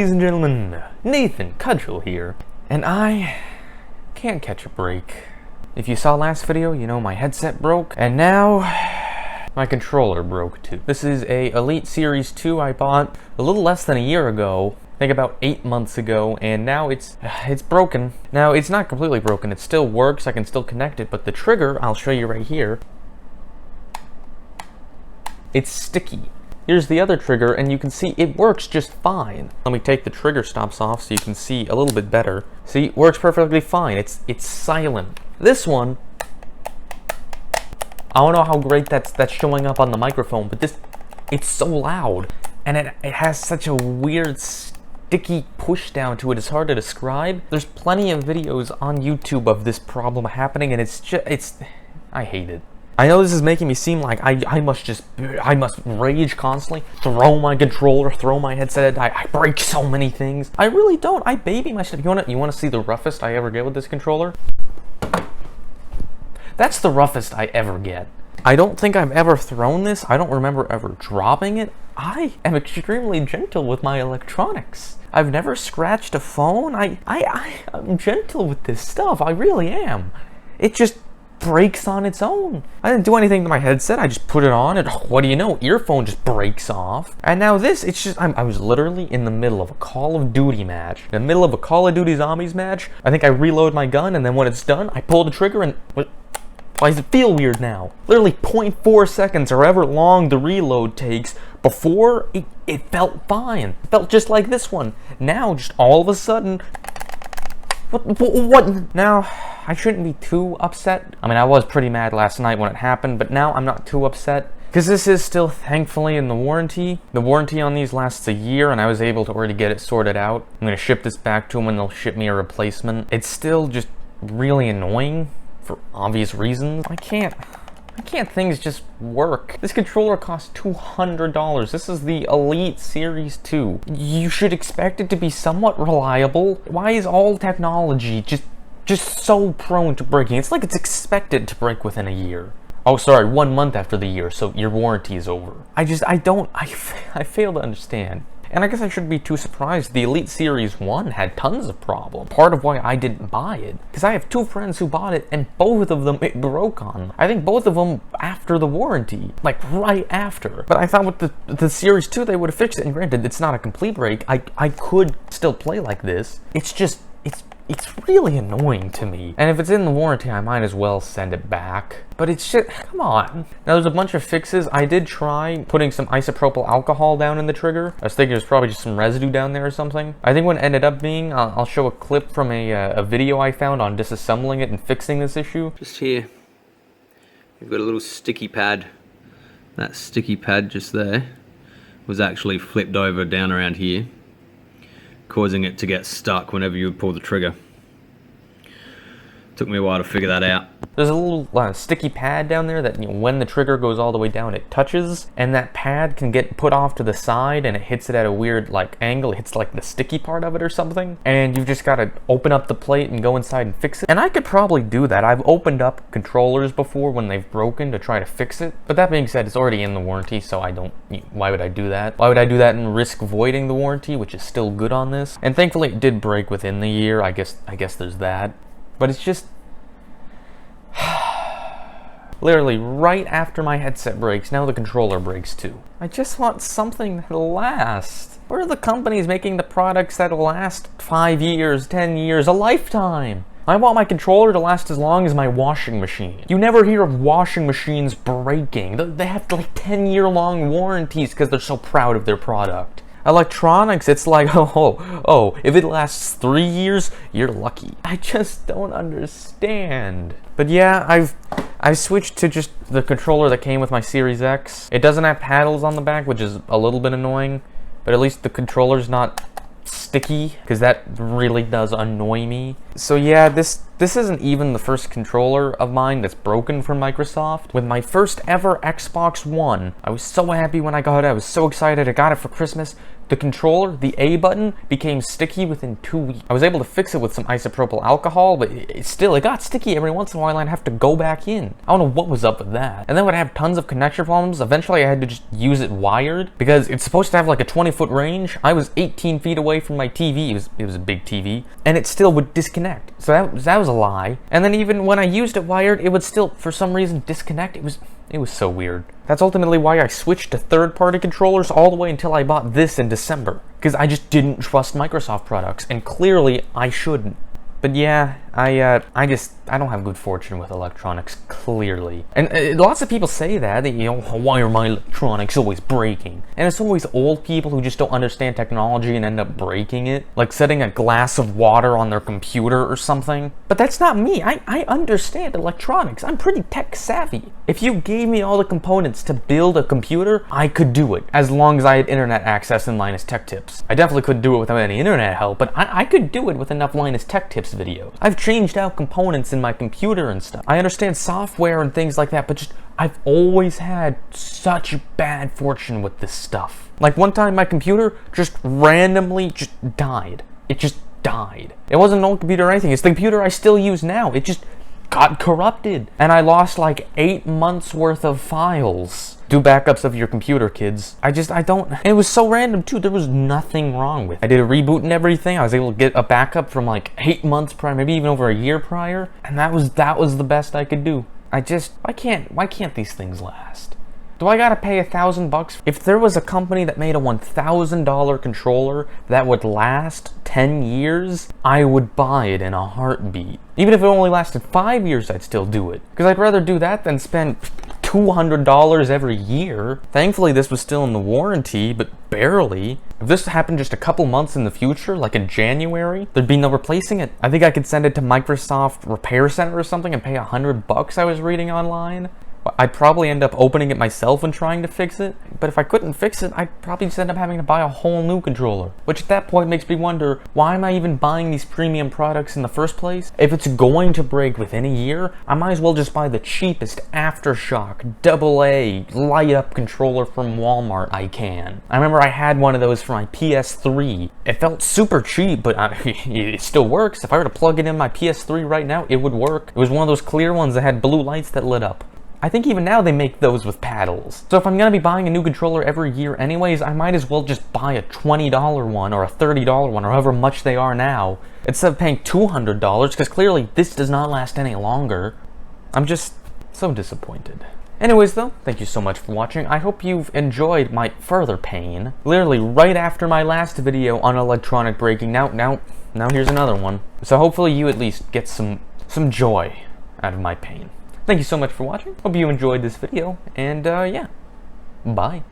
ladies and gentlemen, Nathan Cudgel here, and I can't catch a break. If you saw last video, you know my headset broke, and now my controller broke too. This is a Elite Series 2 I bought a little less than a year ago, I think about 8 months ago, and now it's broken. Now, it's not completely broken, it still works, I can still connect it, but the trigger, I'll show you right here, it's sticky. Here's the other trigger, and you can see it works just fine. Let me take the trigger stops off so you can see a little bit better. See, it works perfectly fine. It's silent. This one, I don't know how great that's showing up on the microphone, but it's so loud, and it has such a weird sticky push down to it. It's hard to describe. There's plenty of videos on YouTube of this problem happening, and I hate it. I know this is making me seem like I must rage constantly, throw my controller, throw my headset, I break so many things. I really don't. I baby my stuff. You wanna see the roughest I ever get with this controller? That's the roughest I ever get. I don't think I've ever thrown this. I don't remember ever dropping it. I am extremely gentle with my electronics. I've never scratched a phone. I'm gentle with this stuff. I really am. It just breaks on its own. I didn't do anything to my headset. I just put it on, and what do you know? Earphone just breaks off. And now this, it's just, I was literally in the middle of a Call of Duty match. In the middle of a Call of Duty Zombies match. I think I reload my gun, and then when it's done, I pull the trigger, and why does it feel weird now? Literally 0.4 seconds, or however long the reload takes. Before, it felt fine. It felt just like this one. Now, just all of a sudden, what? Now, I shouldn't be too upset. I mean, I was pretty mad last night when it happened, but now I'm not too upset, because this is still thankfully in the warranty. The warranty on these lasts a year, and I was able to already get it sorted out. I'm gonna ship this back to them, and they'll ship me a replacement. It's still just really annoying for obvious reasons. I can't things just work? This controller costs $200. This is the Elite Series 2. You should expect it to be somewhat reliable. Why is all technology just so prone to breaking? It's like it's expected to break within a year. Oh, sorry, 1 month after the year, so your warranty is over. I fail to understand. And I guess I shouldn't be too surprised. The Elite Series 1 had tons of problems. Part of why I didn't buy it. Because I have two friends who bought it, and both of them it broke on. I think both of them after the warranty. Like, right after. But I thought with the Series 2 they would have fixed it. And granted, it's not a complete break. I could still play like this. It's just, it's really annoying to me. And if it's in the warranty, I might as well send it back. But it's just, come on. Now, there's a bunch of fixes. I did try putting some isopropyl alcohol down in the trigger. I was thinking there's probably just some residue down there or something. I think what it ended up being, I'll show a clip from a video I found on disassembling it and fixing this issue. Just here, you've got a little sticky pad. That sticky pad just there was actually flipped over down around here, causing it to get stuck whenever you would pull the trigger. Took me a while to figure that out. There's a little sticky pad down there that, you know, when the trigger goes all the way down, it touches, and that pad can get put off to the side, and it hits it at a weird like angle. It hits like the sticky part of it or something, and you've just got to open up the plate and go inside and fix it. And I could probably do that. I've opened up controllers before when they've broken to try to fix it, but that being said, it's already in the warranty, so why would I do that? Why would I do that and risk voiding the warranty, which is still good on this? And thankfully it did break within the year. I guess there's that. But it's just literally right after my headset breaks, now the controller breaks too. I just want something that'll last. Where are the companies making the products that'll last 5 years, 10 years, a lifetime? I want my controller to last as long as my washing machine. You never hear of washing machines breaking. They have like 10-year-long warranties because they're so proud of their product. Electronics, it's like, oh, if it lasts 3 years, you're lucky. I just don't understand. But yeah, I've switched to just the controller that came with my Series X. It doesn't have paddles on the back, which is a little bit annoying, but at least the controller's not sticky, because that really does annoy me. So yeah, this This isn't even the first controller of mine that's broken from Microsoft. With my first ever Xbox One, I was so happy when I got it. I was so excited. I got it for Christmas. The controller, the A button, became sticky within 2 weeks. I was able to fix it with some isopropyl alcohol, but it got sticky every once in a while, and I'd have to go back in. I don't know what was up with that. And then would have tons of connection problems. Eventually, I had to just use it wired, because it's supposed to have like a 20-foot range. I was 18 feet away from my TV. It was a big TV, and it still would disconnect. So that was a lie. And then even when I used it wired, it would still, for some reason, disconnect. It was so weird. That's ultimately why I switched to third-party controllers all the way until I bought this in December. Because I just didn't trust Microsoft products, and clearly I shouldn't. But yeah, I don't have good fortune with electronics, clearly. And lots of people say that, you know, why are my electronics always breaking? And it's always old people who just don't understand technology and end up breaking it. Like setting a glass of water on their computer or something. But that's not me. I understand electronics. I'm pretty tech savvy. If you gave me all the components to build a computer, I could do it, as long as I had internet access and Linus Tech Tips. I definitely couldn't do it without any internet help, but I could do it with enough Linus Tech Tips videos. I've changed out components in my computer and stuff. I understand software and things like that, but just I've always had such bad fortune with this stuff. Like one time my computer just randomly just died. It just died. It wasn't an old computer or anything. It's the computer I still use now. It just got corrupted. And I lost like 8 months worth of files. Do backups of your computer, kids. I don't, and it was so random too. There was nothing wrong with it. I did a reboot and everything. I was able to get a backup from like 8 months prior, maybe even over a year prior. And that was the best I could do. why can't these things last? Do I gotta pay $1,000? If there was a company that made a $1,000 controller that would last 10 years, I would buy it in a heartbeat. Even if it only lasted 5 years, I'd still do it. Because I'd rather do that than spend $200 every year. Thankfully, this was still in the warranty, but barely. If this happened just a couple months in the future, like in January, there'd be no replacing it. I think I could send it to Microsoft Repair Center or something and pay $100 I was reading online. I'd probably end up opening it myself and trying to fix it, but if I couldn't fix it, I'd probably just end up having to buy a whole new controller. Which at that point makes me wonder, why am I even buying these premium products in the first place? If it's going to break within a year, I might as well just buy the cheapest Aftershock AA light-up controller from Walmart I can. I remember I had one of those for my PS3. It felt super cheap, but it still works. If I were to plug it in my PS3 right now, it would work. It was one of those clear ones that had blue lights that lit up. I think even now they make those with paddles. So if I'm gonna be buying a new controller every year anyways, I might as well just buy a $20 one or a $30 one or however much they are now, instead of paying $200, because clearly this does not last any longer. I'm just so disappointed. Anyways though, thank you so much for watching. I hope you've enjoyed my further pain. Literally right after my last video on electronic breaking, now here's another one. So hopefully you at least get some joy out of my pain. Thank you so much for watching. Hope you enjoyed this video, and yeah, bye.